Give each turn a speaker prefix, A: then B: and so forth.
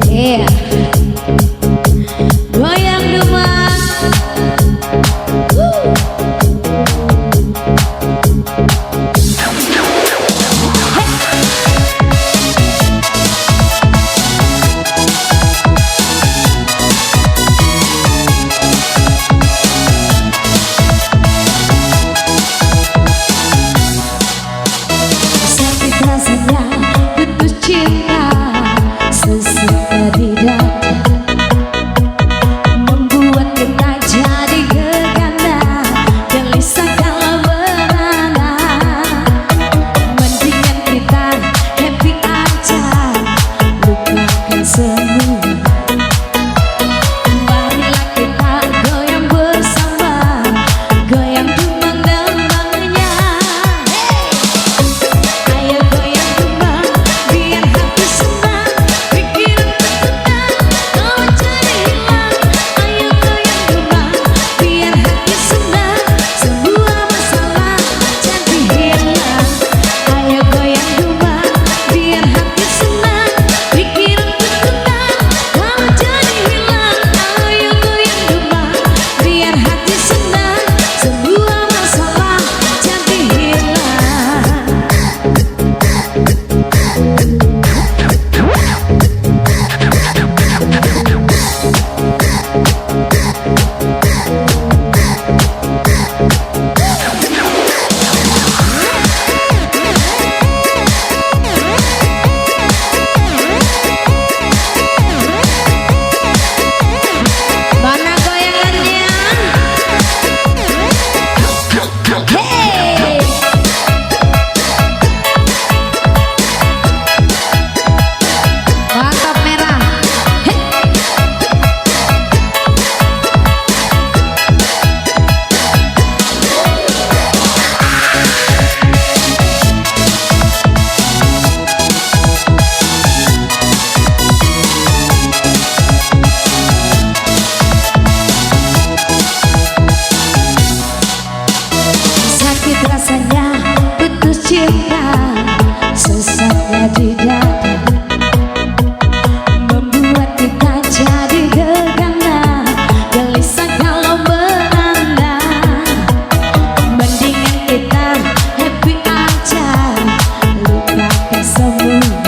A: Yeah. Goyang Demak. Sakit rasanya putus cinta, sesak di dada, membuat kita jadi gegana, gelisah kalau berada. Mendingan kita happy aja, lupakan semua. Marilah kita goyang bersama, goyang demang-demangnya. Ayo goyang demang, biar hati senang, pikiran tertenang, kau jadi hilang. Ayo goyang demang, biar hati senang, semua masalah jadi hilang. Ayo goyang demang, biar hati senang, pikiran tertenang, kau jadi hilang. Ayo goyang demang, biar hati senang, semua masalah jadi hilang. Mana goyangannya? Hey! Mantap merah. Hey! Sakit rasanya putus cinta, sesaknya di dada, membuat kita jadi gegana, gelisah kalau beranda. Mendingan kita happy aja, lupakan semua.